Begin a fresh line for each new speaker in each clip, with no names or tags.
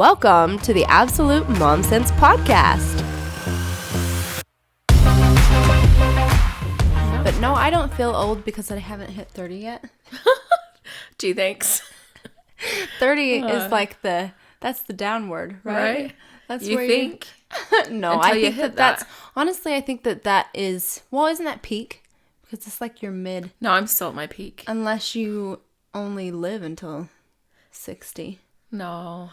Welcome to the Absolute MomSense podcast. But no, I don't feel old because I haven't hit 30 yet.
Gee, thanks.
30 is like that's the downward, right? That's
you
where
think?
No,
Until
I
you
think
hit
that's honestly, I think that is, well, isn't that peak? Because it's like your mid.
No, I'm still at my peak.
Unless you only live until 60.
No.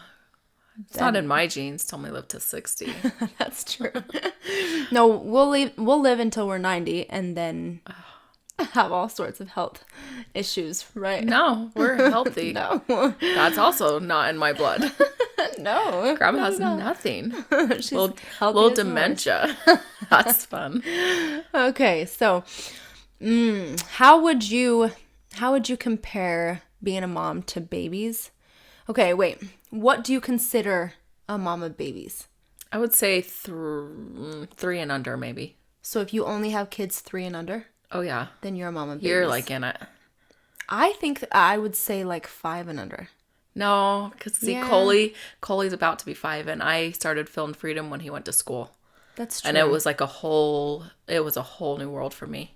It's not in my genes to only live to 60.
That's true. No, we'll live until we're 90 and then have all sorts of health issues, right?
No, we're healthy.
No.
That's also not in my blood.
No.
Grandma has nothing.
She's
little dementia. That's fun.
Okay, so how would you compare being a mom to babies? Okay, wait. What do you consider a mom of babies?
I would say 3 and under, maybe.
So if you only have kids 3 and under?
Oh, yeah.
Then you're a mom of babies.
You're like in it.
I think I would say like 5 and under.
No, because see,
Yeah.
Coley's about to be 5, and I started feeling freedom when he went to school.
That's true.
And it was like a whole new world for me.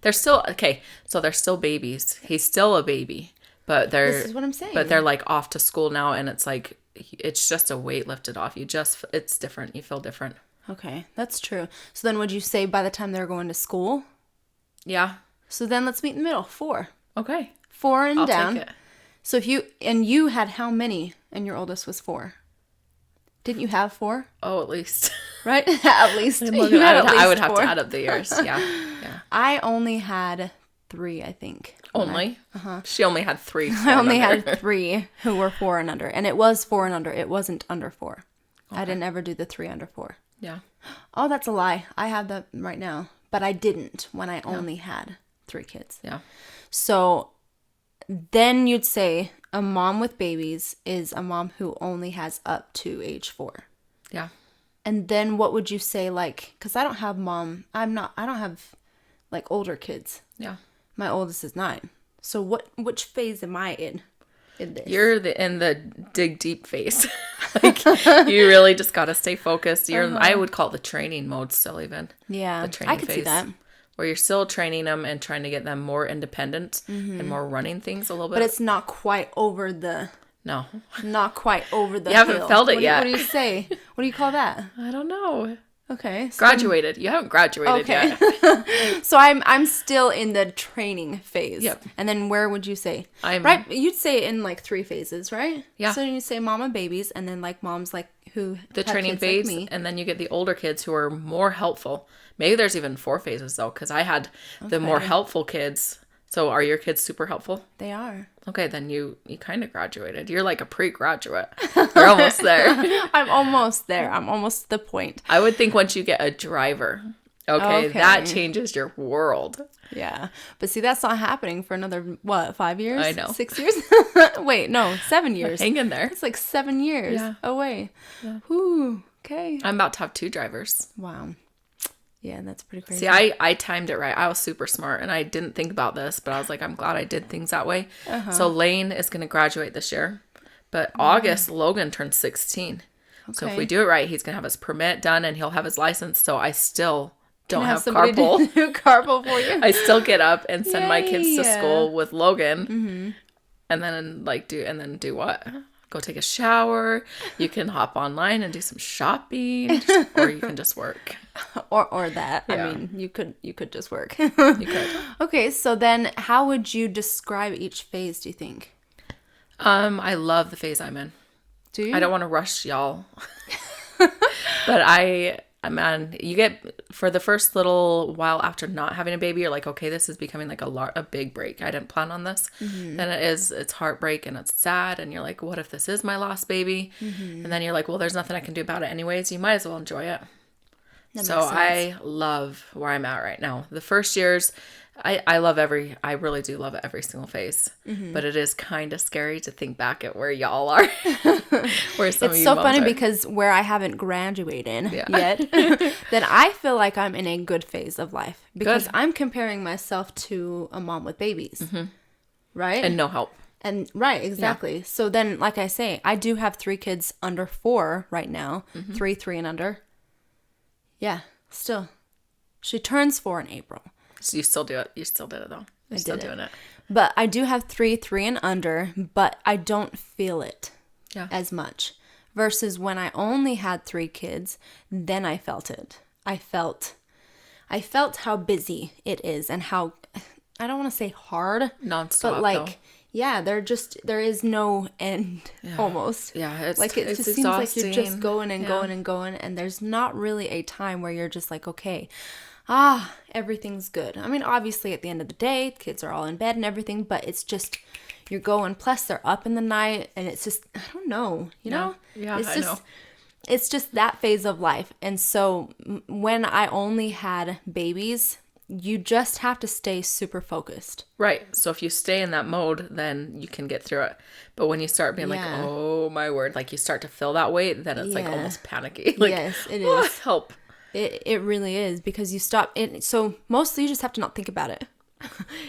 They're still, okay, so they're still babies. He's still a baby, but
This is what I'm saying.
But they're like off to school now, and it's like, it's just a weight lifted off. It's different. You feel different.
Okay, that's true. So then would you say by the time they're going to school?
Yeah.
So then let's meet in the middle, 4.
Okay.
4 and
I'll
down.
take it.
So you had how many and your oldest was 4? Didn't you have 4?
Oh, at least.
Right? At least.
I would have
4.
to add up the years. Yeah. Yeah.
I only had 3, I think.
Only? She only had 3.
I only had 3 who were 4 and under. And it was 4 and under. It wasn't under 4. Okay. I didn't ever do the 3 under 4.
Yeah.
Oh, that's a lie. I have that right now. But I didn't when I only had 3 kids.
Yeah.
So then you'd say a mom with babies is a mom who only has up to age 4.
Yeah.
And then what would you say, like, because I don't have I don't have like older kids.
Yeah.
My oldest is 9. So which phase am I in this?
You're in the dig deep phase. Like, you really just got to stay focused. I would call it the training mode still even.
Yeah,
the training
I could
phase,
see that.
where you're still training them and trying to get them more independent and more running things a little bit.
But it's not quite over the...
No.
Not quite over the
You haven't
hill.
felt it yet.
What do you say? What do you call that?
I don't know.
Okay. So
Graduated. You haven't graduated yet.
So I'm still in the training phase.
Yep.
And then where would you say?
Right.
You'd say in like 3 phases, right?
Yeah.
So you say mama babies, and then like moms like who
The
have
training
kids
phase,
like me.
and then you get the older kids who are more helpful. Maybe there's even 4 phases though, because I had the more helpful kids. So are your kids super helpful?
They are.
Okay, then you kind of graduated. You're like a pre-graduate. You're almost there.
I'm almost there. I'm almost to the point.
I would think once you get a driver, okay, that changes your world.
Yeah. But see, that's not happening for another, 5 years?
I know.
6 years? Wait, no, 7 years.
Hang in there.
It's like 7 years away.
Yeah.
Whew. Okay.
I'm about to have 2 drivers.
Wow. Yeah, that's pretty crazy.
See, I timed it right. I was super smart, and I didn't think about this, but I was like, I'm glad I did things that way. So Lane is going to graduate this year, but August, Logan turns 16. Okay. So if we do it right, he's going to have his permit done, and he'll have his license. So I still don't have carpool.
Carpool for you.
I still get up and send my kids to
Yay.
school with Logan, and then do what? Go take a shower. You can hop online and do some shopping, or you can just work.
Or that.
Yeah.
I mean, you could just work.
You could.
Okay, so then how would you describe each phase, do you think?
I love the phase I'm in.
Do you?
I don't want to rush y'all. But man, you get, for the first little while after not having a baby, you're like, okay, this is becoming like a big break. I didn't plan on this. Then it's heartbreak and it's sad. And you're like, what if this is my last baby? And then you're like, well, there's nothing I can do about it anyways. You might as well enjoy it. So I love where I'm at right now. The first years, I really do love every single phase. But it is kind of scary to think back at where y'all are. Where some of you
It's so
moms
funny
are.
because where I haven't graduated yet, then I feel like I'm in a good phase of life. Because I'm comparing myself to a mom with babies. Right?
And no help.
And right, exactly. Yeah. So then, like I say, I do have 3 kids under 4 right now. 3 and under. Yeah, still. She turns 4 in April.
So you still do it. You still did it though. You're still doing it.
But I do have 3 and under, but I don't feel it as much. Versus when I only had 3 kids, then I felt it. I felt how busy it is and how, I don't want to say hard.
Nonstop,
but like, yeah, there is no end almost.
Yeah, it's
like it
it's
just
exhausting.
Seems like you're just going and going and going, and there's not really a time where you're just like, okay, everything's good. I mean, obviously at the end of the day, kids are all in bed and everything, but it's just, you're going, plus they're up in the night, and it's just, I don't know, you know?
Yeah,
it's
I
just,
know.
It's just that phase of life. And so when I only had babies, you just have to stay super focused.
Right. So if you stay in that mode, then you can get through it. But when you start being like, oh my word, like you start to feel that weight, then it's like almost panicky. Like,
yes, it is.
Help.
It really is, because you stop it. So mostly you just have to not think about it.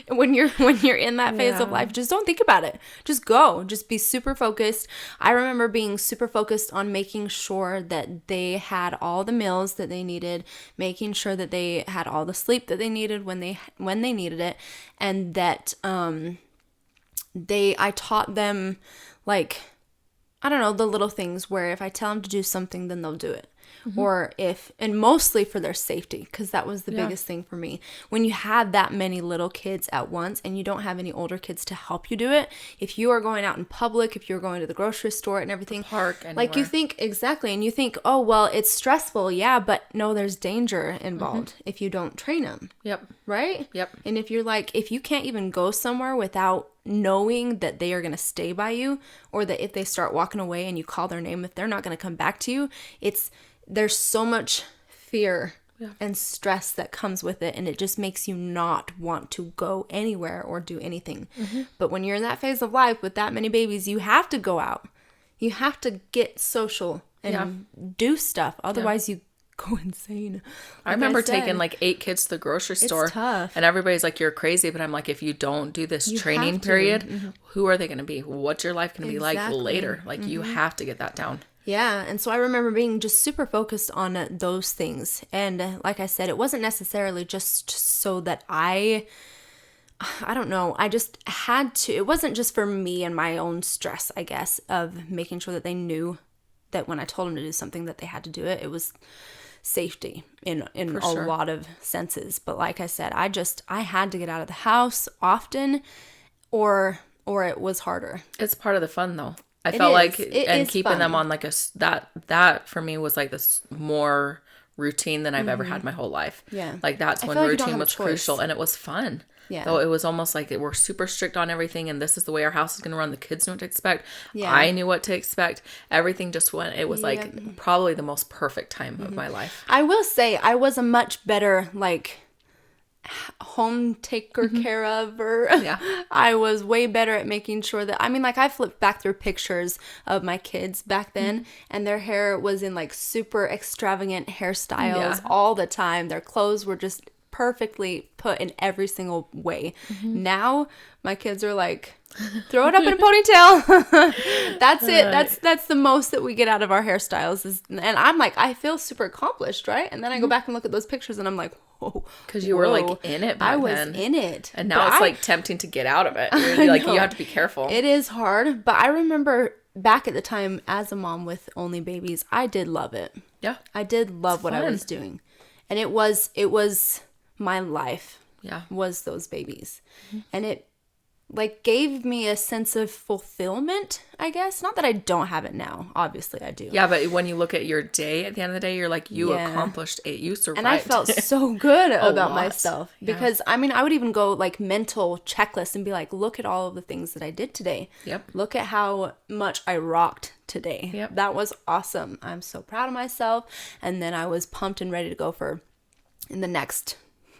when you're in that phase of life, just don't think about it. Just go. Just be super focused. I remember being super focused on making sure that they had all the meals that they needed, making sure that they had all the sleep that they needed when they needed it, and that I taught them, like, I don't know, the little things where if I tell them to do something, then they'll do it. Or and mostly for their safety, because that was the biggest thing for me. When you have that many little kids at once and you don't have any older kids to help you do it, if you are going out in public, if you're going to the grocery store and everything,
park, anywhere.
Like you think, exactly, and you think, oh, well, it's stressful, but no, there's danger involved if you don't train them.
Yep.
Right?
Yep.
And if you can't even go somewhere without knowing that they are going to stay by you, or that if they start walking away and you call their name, if they're not going to come back to you, there's so much fear and stress that comes with it, and it just makes you not want to go anywhere or do anything. But when you're in that phase of life with that many babies, you have to go out. You have to get social and do stuff. Otherwise, you go insane.
I remember taking like 8 kids to the grocery store.
It's tough.
And everybody's like, you're crazy. But I'm like, if you don't do this training period, who are they going to be? What's your life going to be like later? Like, you have to get that down.
Yeah, and so I remember being just super focused on those things. And like I said, it wasn't necessarily just so that I don't know, I just had to, it wasn't just for me and my own stress, I guess, of making sure that they knew that when I told them to do something that they had to do it. It was safety in a lot of senses. But like I said, I had to get out of the house often, or it was harder.
It's part of the fun though. I felt like, and keeping them on like that for me was like this more routine than I've ever had my whole life.
Yeah.
Like that's when routine was crucial, and it was fun. Yeah. Though it was almost like we're super strict on everything, and this is the way our house is going to run. The kids know what to expect. Yeah. I knew what to expect. Everything just went. It was like probably the most perfect time of my life.
I will say I was a much better like home taker care of, or I was way better at making sure that, I mean, like I flipped back through pictures of my kids back then, and their hair was in like super extravagant hairstyles all the time. Their clothes were just perfectly put in every single way. Now my kids are like, throw it up in a ponytail. That's it. That's the most that we get out of our hairstyles and I'm like, I feel super accomplished, right? And then I go back and look at those pictures and I'm like, whoa,
because you were like in it back
I was
then.
in it,
and now it's like tempting to get out of it. You're like, you have to be careful.
It is hard, but I remember back at the time as a mom with only babies, I did love it.
Yeah,
I did love what I was doing, and it was my life. Yeah, was those babies, and it like gave me a sense of fulfillment, I guess. Not that I don't have it now. Obviously I do.
Yeah, but when you look at your day at the end of the day, you're like, you accomplished it. You survived.
And I felt so good about myself. Because, I mean, I would even go like mental checklist and be like, look at all of the things that I did today. Yep. Look at how much I rocked today. Yep. That was awesome. I'm so proud of myself. And then I was pumped and ready to go for in the next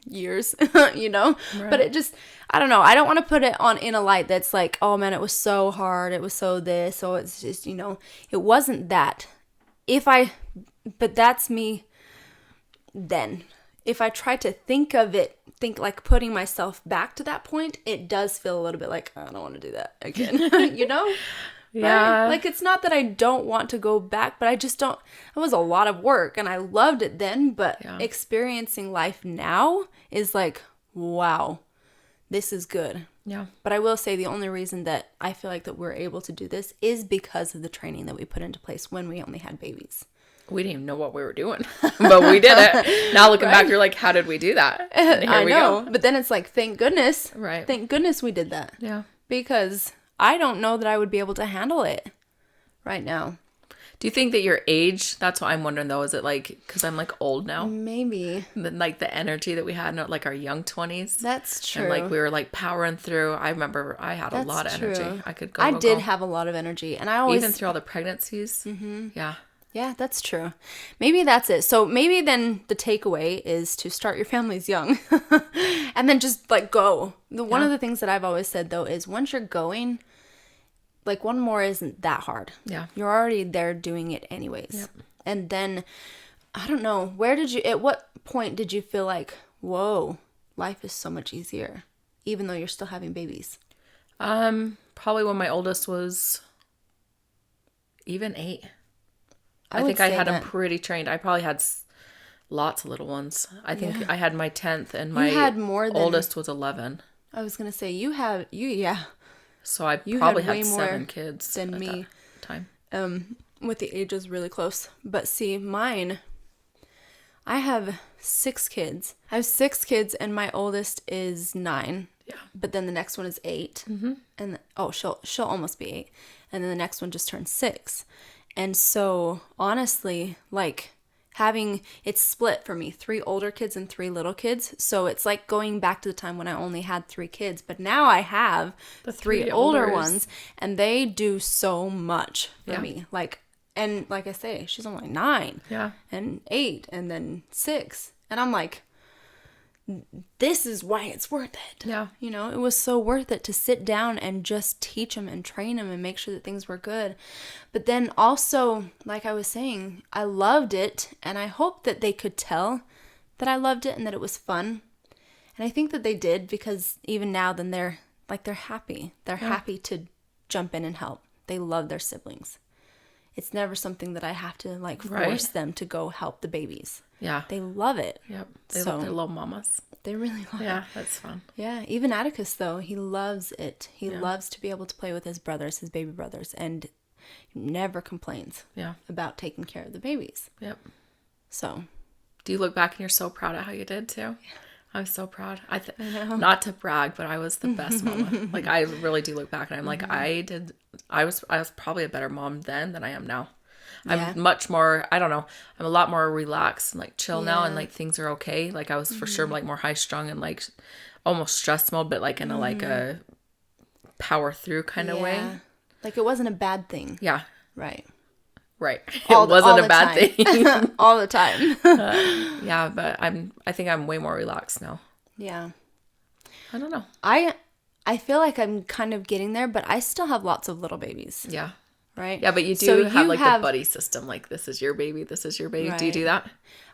years, you know, but it just, I don't know. I don't want to put it on in a light that's like, oh man, it was so hard. It was so this. So it's just, you know, it wasn't that. But that's me then. If I try to think of it think like putting myself back to that point, it does feel a little bit like, I don't want to do that again, you know?
Yeah.
Right? Like, it's not that I don't want to go back, but I just don't, it was a lot of work and I loved it then, but experiencing life now is like, wow, this is good.
Yeah.
But I will say the only reason that I feel like that we're able to do this is because of the training that we put into place when we only had babies.
We didn't even know what we were doing, but we did it. Now looking back, you're like, how did we do that?
I know. But then it's like, thank goodness.
Right.
Thank goodness we did that.
Yeah.
Because I don't know that I would be able to handle it right now.
Do you think that your age, that's what I'm wondering though, is it like, because I'm like old now?
Maybe.
Like the energy that we had in like our young 20s.
That's true.
And like we were like powering through. I remember I had a lot of energy. I could go.
I did have a lot of energy. And I always.
Even through all the pregnancies. Mm-hmm. Yeah.
Yeah, that's true. Maybe that's it. So maybe then the takeaway is to start your families young and then just like go. One of the things that I've always said though is once you're going, like one more isn't that hard.
Yeah.
You're already there doing it anyways.
Yep.
And then, I don't know, at what point did you feel like, whoa, life is so much easier, even though you're still having babies?
Probably when my oldest was even 8. I think I had them pretty trained. I probably had lots of little ones. I think I had my 10th and my oldest was 11.
I was going to say,
So I probably had 7 kids
than
at
me.
that time.
With the ages really close. But see, mine, I have 6 kids. I have 6 kids and my oldest is 9.
Yeah.
But then the next one is 8. Mm-hmm. And she'll almost be 8. And then the next one just turned 6. And so, honestly, like, it's split for me, 3 older kids and 3 little kids. So it's like going back to the time when I only had 3 kids. But now I have the 3 older ones, and they do so much for me. And like I say, she's only 9 and 8 and then 6. And I'm like, this is why it's worth it.
Yeah.
You know, it was so worth it to sit down and just teach them and train them and make sure that things were good. But then also, like I was saying, I loved it. And I hope that they could tell that I loved it and that it was fun. And I think that they did, because even now then they're happy. They're happy to jump in and help. They love their siblings. It's never something that I have to like force them to go help the babies. Yeah. They love it.
Yep. They love their little mamas.
They really love it.
Yeah, that's fun.
Yeah. Even Atticus, though, he loves it. He loves to be able to play with his brothers, his baby brothers, and he never complains about taking care of the babies.
Yep.
So.
Do you look back and you're so proud of how you did, too? Yeah. I'm so proud. I know. Not to brag, but I was the best mama. Like, I really do look back and I'm like, I was probably a better mom then than I am now. I'm much more, I don't know, I'm a lot more relaxed and like chill now, and like things are okay. Like I was for sure like more high strung and like almost stress mode, but like in a like a power through kind of way.
Like it wasn't a bad thing.
Yeah.
Right.
It wasn't a bad thing.
All the time.
Yeah, but I think I'm way more relaxed now.
Yeah.
I don't know.
I feel like I'm kind of getting there, but I still have lots of little babies.
Yeah.
Right?
Yeah, but you do have like the buddy system. Like, this is your baby, this is your baby. Right. Do you do that?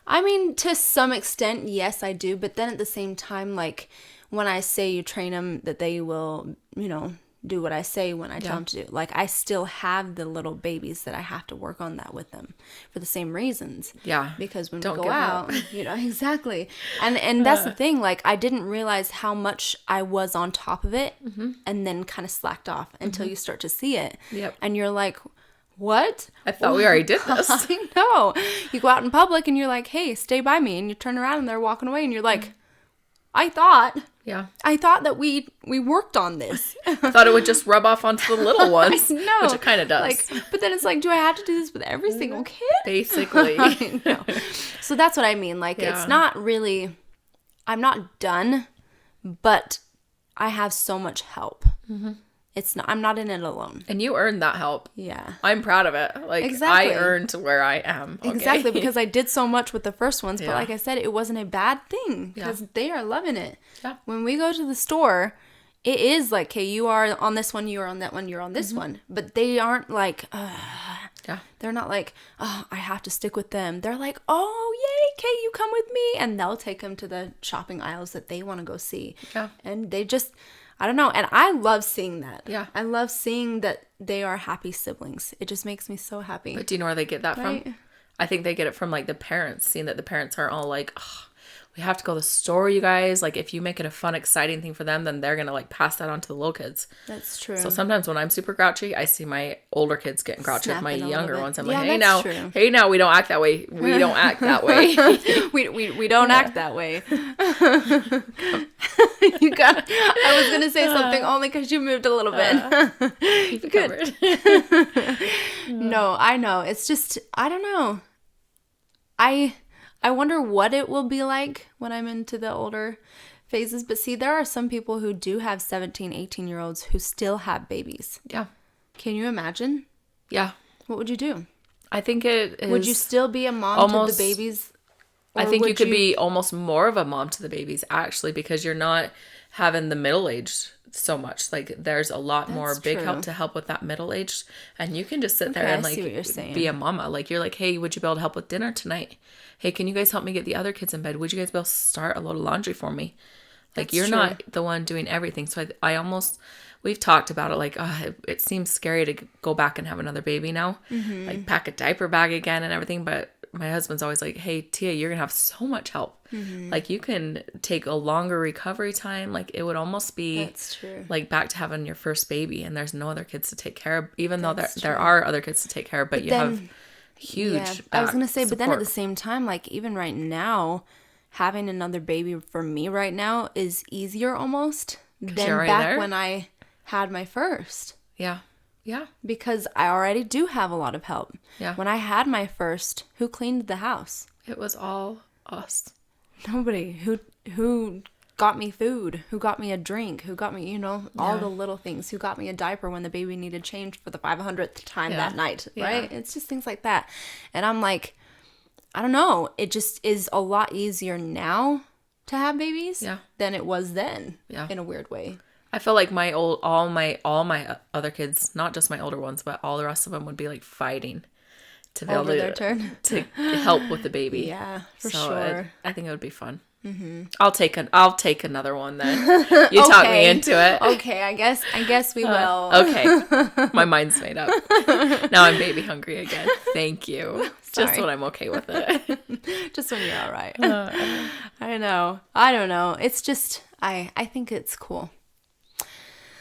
I mean, to some extent, yes, I do. But then at the same time, like, when I say you train them, that they will, you know, do what I say when I tell them to do. Like, I still have the little babies that I have to work on that with them for the same reasons. Yeah. Because when we go out, you know, exactly. And that's the thing. Like, I didn't realize how much I was on top of it and then kind of slacked off until you start to see it. Yep. And you're like, what?
I thought we already did this.
I know. You go out in public and you're like, hey, stay by me. And you turn around and they're walking away and you're like, I thought that we worked on this.
I thought it would just rub off onto the little ones.
No,
which it kind of does.
Like, but then it's like, do I have to do this with every single kid?
Basically.
I know. So that's what I mean. Like, it's not really, I'm not done, but I have so much help. Mm-hmm. I'm not in it alone.
And you earned that help.
Yeah.
I'm proud of it. Like, exactly. I earned where I am. Okay?
Exactly, because I did so much with the first ones. But like I said, it wasn't a bad thing because they are loving it. Yeah. When we go to the store, it is like, hey, you are on this one, you are on that one, you're on this one. But they aren't like, they're not like, oh, I have to stick with them. They're like, oh, Kay, you come with me. And they'll take them to the shopping aisles that they want to go see.
Yeah.
And they just, I don't know. And I love seeing that.
Yeah.
I love seeing that they are happy siblings. It just makes me so happy.
But do you know where they get that
Right?
from? I think they get it from like the parents, seeing that the parents are all like, oh, we have to go to the store, you guys. Like, if you make it a fun, exciting thing for them, then they're going to like pass that on to the little kids.
That's true.
So sometimes when I'm super grouchy, I see my older kids getting grouchy with my
Snapping a
younger
little bit.
ones. I'm
Yeah,
like,
that's true.
hey now, we don't act that way. We don't act that way.
we don't act that way. You got. I was gonna say something only because you moved a little bit. Good. No, I know. It's just, I don't know. I wonder what it will be like when I'm into the older phases. But see, there are some people who do have 17, 18-year-olds who still have babies.
Yeah.
Can you imagine?
Yeah.
What would you do?
I think it is.
Would you still be a mom
almost,
to the babies?
I think you could be almost more of a mom to the babies, actually, because you're not having the middle age so much. Like, there's a lot more big help to help with that middle age, and you can just sit there and like be a mama. Like, you're like, hey, would you be able to help with dinner tonight? Hey, can you guys help me get the other kids in bed? Would you guys be able to start a load of laundry for me? Like, you're not the one doing everything. So I almost, we've talked about it, like, it seems scary to go back and have another baby now, like pack a diaper bag again and everything. But my husband's always like, hey, Tia, you're gonna have so much help. Like, you can take a longer recovery time. Like, it would almost be like back to having your first baby, and there's no other kids to take care of, even though there are other kids to take care of, but you have huge
I was gonna say,
support.
but then at the same time, like, even right now, having another baby for me right now is easier almost than back when I had my first.
Yeah.
Because I already do have a lot of help.
Yeah.
When I had my first, who cleaned the house?
It was all us.
Nobody. Who got me food? Who got me a drink? Who got me, all the little things? Who got me a diaper when the baby needed change for the 500th time that night, right? It's just things like that. And I'm like, I don't know. It just is a lot easier now to have babies than it was then in a weird way.
I feel like all my other kids, not just my older ones, but all the rest of them would be like fighting to be able
their turn
to help with the baby.
Yeah, for sure.
I think it would be fun. I'll take another one then. You talk me into it.
Okay, I guess we will.
Okay, my mind's made up. Now I'm baby hungry again. Thank you.
Sorry.
Just when I'm okay with it.
Just when you're all right. I know. I don't know. It's just I think it's cool.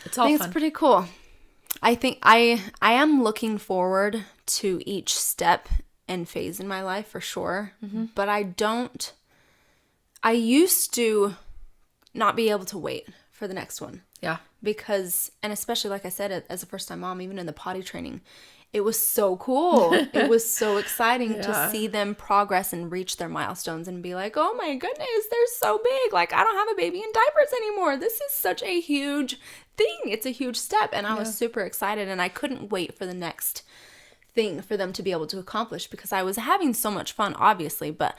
It's all
I think
fun.
It's pretty cool. I think I am looking forward to each step and phase in my life for sure. But I used to not be able to wait for the next one.
Yeah.
Because, and especially like I said, as a first time mom, even in the potty training, it was so cool. It was so exciting to see them progress and reach their milestones and be like, oh my goodness, they're so big. Like, I don't have a baby in diapers anymore. This is such a huge thing. It's a huge step. And I was super excited, and I couldn't wait for the next thing for them to be able to accomplish, because I was having so much fun, obviously, but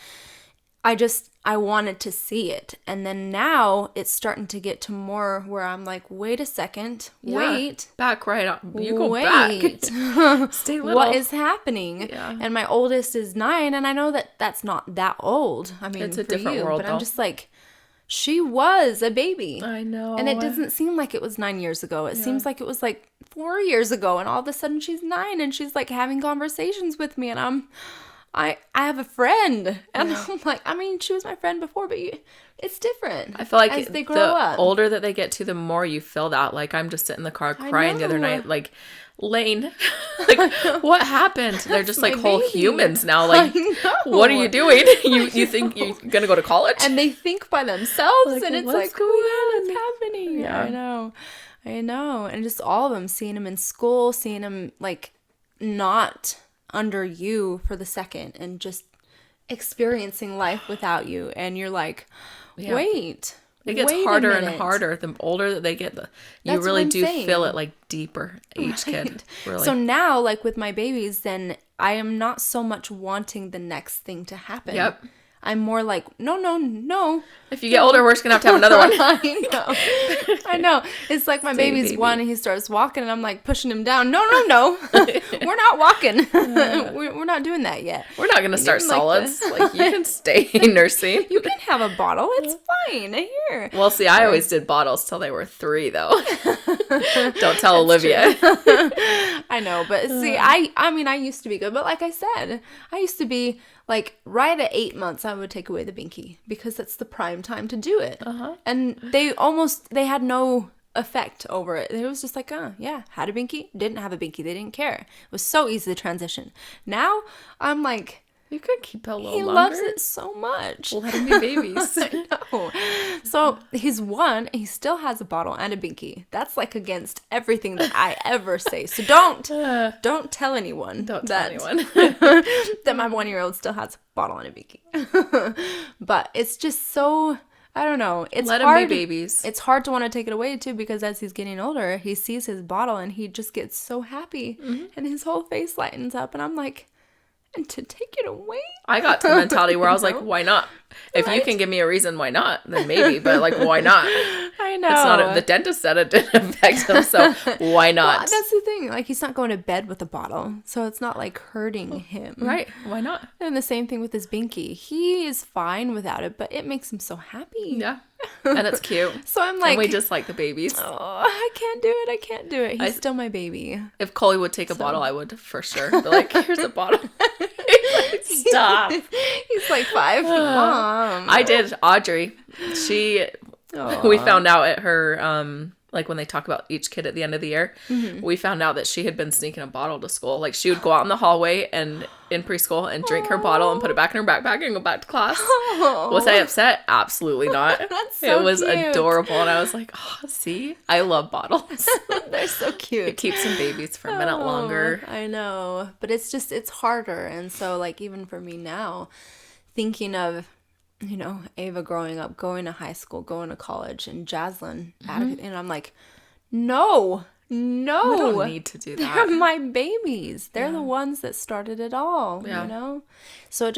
I wanted to see it. And then now it's starting to get to more where I'm like, wait a second, wait.
Back right up. You go back. Stay little.
What is happening?
Yeah.
And my oldest is 9, and I know that that's not that old. I mean,
it's a
for
different world,
but
though.
I'm just like, she was a baby.
I know.
And it doesn't seem like it was 9 years ago. It seems like it was like 4 years ago, and all of a sudden she's 9 and she's like having conversations with me, and I have a friend, and I'm like, I mean, she was my friend before, but it's different.
I feel like
as they grow up.
Older that they get to, the more you feel that. Like, I'm just sitting in the car crying the other night, like, Lane, like, what happened? They're just like whole humans now. Like, what are you doing? You think you're gonna go to college?
And they think by themselves, and it's
what's
like,
going on?
what's happening?
Yeah.
I know. And just all of them, seeing them in school, seeing them like not under you for the second, and just experiencing life without you, and you're like, wait,
it gets harder and harder the older that they get. You really do feel it like deeper, each kid. Really.
So now, like with my babies, then I am not so much wanting the next thing to happen.
Yep.
I'm more like, no.
If you get older, we're just going to have another one.
I know. It's like my baby's 1 and he starts walking and I'm like pushing him down. No. We're not walking. We're not doing that yet.
We're not going to start solids. Like, you can stay nursing.
You can have a bottle. It's fine. Here.
Well, see, I always did bottles till they were 3, though. Don't tell Olivia.
I know, but see, I mean, I used to be good, but like I said, I used to be like right at 8 months, I would take away the binky because that's the prime time to do it. And they had no effect over it. It was just like, yeah, had a binky, didn't have a binky. They didn't care. It was so easy to transition. Now I'm like,
you could keep it a little longer.
He loves it so much.
Let him be babies.
I know. So he's 1. He still has a bottle and a binky. That's like against everything that I ever say. So don't tell anyone. That my 1-year-old still has a bottle and a binky. But it's just so, I don't know. It's
Let
hard.
Him be babies.
It's hard to want to take it away too because as he's getting older, he sees his bottle and he just gets so happy and his whole face lightens up and I'm like, and to take it away?
I got to the mentality where I was like, why not? If you can give me a reason why not, then maybe. But like, why not?
I know.
It's not the dentist said it didn't affect him, so why not?
Well, that's the thing. Like, he's not going to bed with a bottle, so it's not like hurting him.
Right. Why not?
And the same thing with his binky. He is fine without it, but it makes him so happy.
Yeah. And it's cute.
So I'm like,
and we just like the babies.
Oh, I can't do it. He's still my baby.
If Coley would take a bottle, I would for sure. Be like, here's a bottle. Like, stop.
He's like 5. Mom.
I did. Audrey. We found out at her, like when they talk about each kid at the end of the year, we found out that she had been sneaking a bottle to school. Like she would go out in the hallway and in preschool and drink her bottle and put it back in her backpack and go back to class. Was I upset? Absolutely not.
That's so
It was
cute.
Adorable. And I was like, oh, see, I love bottles.
They're so cute.
It keeps some babies for a minute longer.
I know. But it's harder. And so like even for me now, thinking of, you know, Ava growing up, going to high school, going to college, and Jaslyn, and I'm like, no,
We don't need to do that.
They're my babies. They're the ones that started it all, you know? So I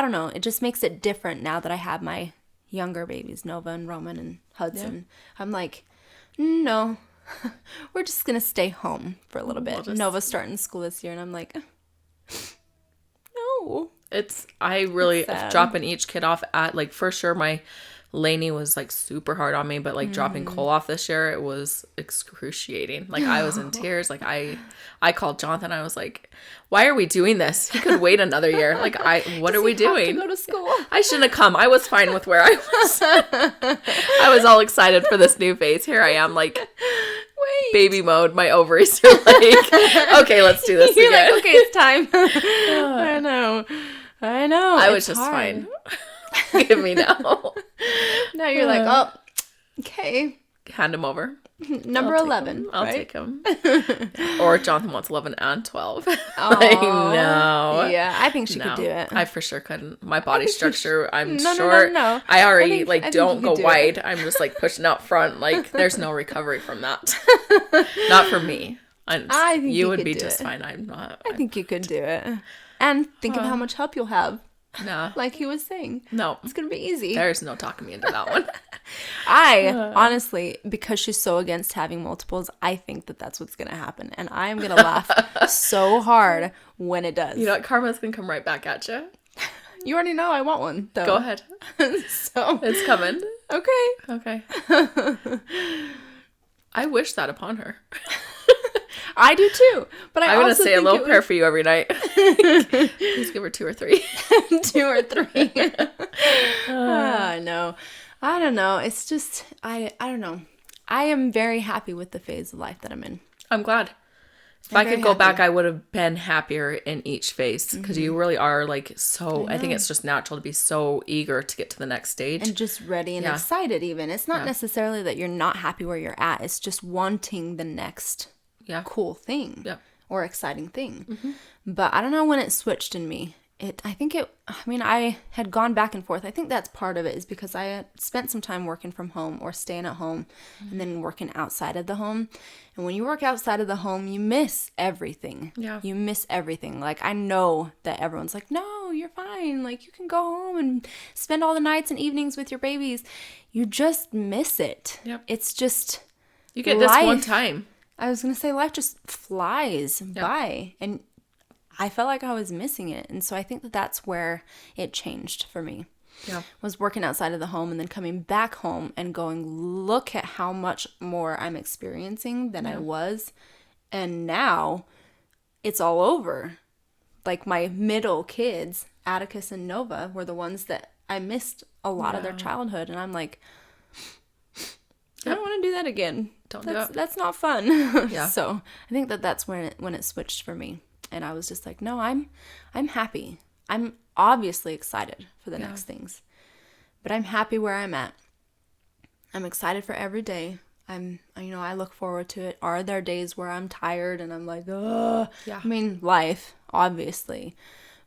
don't know, it just makes it different now that I have my younger babies, Nova and Roman and Hudson. Yeah. I'm like, no, we're just going to stay home for a little bit. Nova's starting school this year, and I'm like, no.
I really dropping each kid off at, like, for sure my Lainey was like super hard on me, but like dropping Cole off this year, it was excruciating. Like I was in tears. Like I called Jonathan. I was like, why are we doing this? He could wait another year. Like what are we doing?
To go to school.
I shouldn't have come. I was fine with where I was. I was all excited for this new phase. Here I am, like, baby mode. My ovaries are like, okay, let's do this
You're
again.
like, okay, it's time. I know.
I was just fine. Give me now.
Now you're like, oh, okay.
Hand him over.
Number 11.
I'll
right?
take him. Or Jonathan wants 11 and 12.
Oh,
like, no.
Yeah, I think she could do it.
I for sure couldn't. My body structure, I'm
No,
short.
no.
I already, I don't go wide.
It.
I'm just like pushing out front. Like, there's no recovery from that. Not for me.
I think
you would be just fine. I'm not.
I think you could do it. And think of how much help you'll have.
No.
Like he was saying.
No.
It's going to be easy.
There's no talking me into that one.
Honestly, because she's so against having multiples, I think that that's what's going to happen. And I am going to laugh so hard when it does.
You know what? Karma's going to come right back at you.
You already know I want one, though.
Go ahead.
So
it's coming.
Okay.
I wish that upon her.
I do too, but I'm
going to say a little prayer for you every night. Please give her 2 or 3.
2 or 3. I know. I don't know. It's just, I don't know. I am very happy with the phase of life that I'm in.
I'm glad. If I could go back, I would have been happier in each phase because you really are like so, I think it's just natural to be so eager to get to the next stage.
And just ready and excited even. It's not necessarily that you're not happy where you're at. It's just wanting the next cool thing or exciting thing. But I don't know when it switched in me. I had gone back and forth. I think that's part of it, is because I had spent some time working from home or staying at home and then working outside of the home. And when you work outside of the home, you miss everything.
Yeah.
You miss everything. Like, I know that everyone's like, no, you're fine. Like, you can go home and spend all the nights and evenings with your babies. You just miss it.
Yep.
It's just...
You get this one time.
I was going to say, life just flies by. And I felt like I was missing it. And so I think that that's where it changed for me.
Yeah.
Was working outside of the home and then coming back home and going, look at how much more I'm experiencing than I was. And now it's all over. Like, my middle kids, Atticus and Nova, were the ones that I missed a lot of their childhood. And I'm like, I don't want to do that again.
Don't do it.
That's not fun.
Yeah.
So I think that that's when it switched for me. And I was just like, no, I'm happy. I'm obviously excited for the next things. But I'm happy where I'm at. I'm excited for every day. I look forward to it. Are there days where I'm tired and I'm like, ugh?
Yeah.
I mean, life, obviously.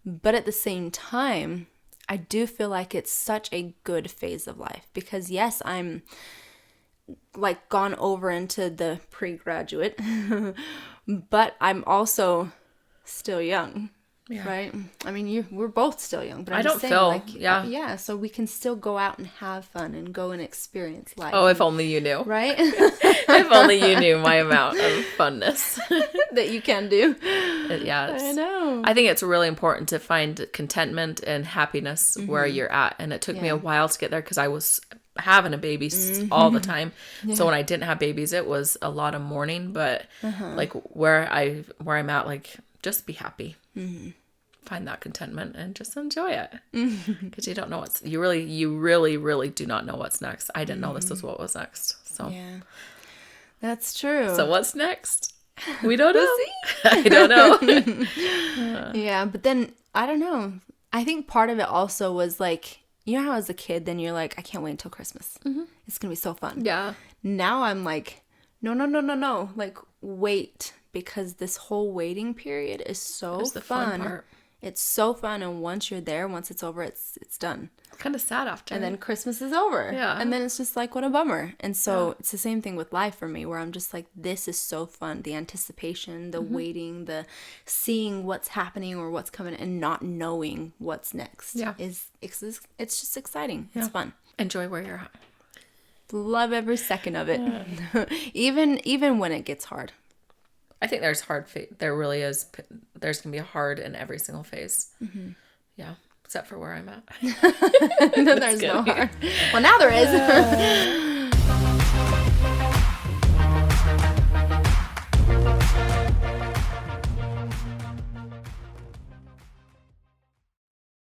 But at the same time, I do feel like it's such a good phase of life. Because yes, I'm like gone over into the pre-graduate, but I'm also still young, right? I mean, we're both still young, but I'm just saying, yeah, so we can still go out and have fun and go and experience life.
Oh, if only you knew.
Right?
If only you knew my amount of funness
that you can do.
Yeah,
I know.
I think it's really important to find contentment and happiness where you're at, and it took me a while to get there because I was having a baby all the time. So when I didn't have babies, it was a lot of mourning, but like where I'm at, like, just be happy. Find that contentment and just enjoy it, because you don't know you really do not know what's next. I didn't know this was what was next. So
yeah, that's true.
So what's next? We don't know. I don't know.
Yeah, but then I don't know. I think part of it also was like, you know how as a kid, then you're like, I can't wait until Christmas. It's gonna be so fun.
Yeah.
Now I'm like, no. Like, wait, because this whole waiting period is so
the fun part.
It's so fun, and once you're there, once it's over, it's done.
It's kind of sad after.
And then Christmas is over.
Yeah.
And then it's just like, what a bummer. And so it's the same thing with life for me, where I'm just like, this is so fun. The anticipation, the waiting, the seeing what's happening or what's coming and not knowing what's next.
Yeah.
It's just exciting. It's fun.
Enjoy where you're at.
Love every second of it. Yeah. even when it gets hard.
I think there's there really is. There's going to be a hard in every single phase. Yeah. Except for where I'm at.
Then there's no hard. Well, now there is.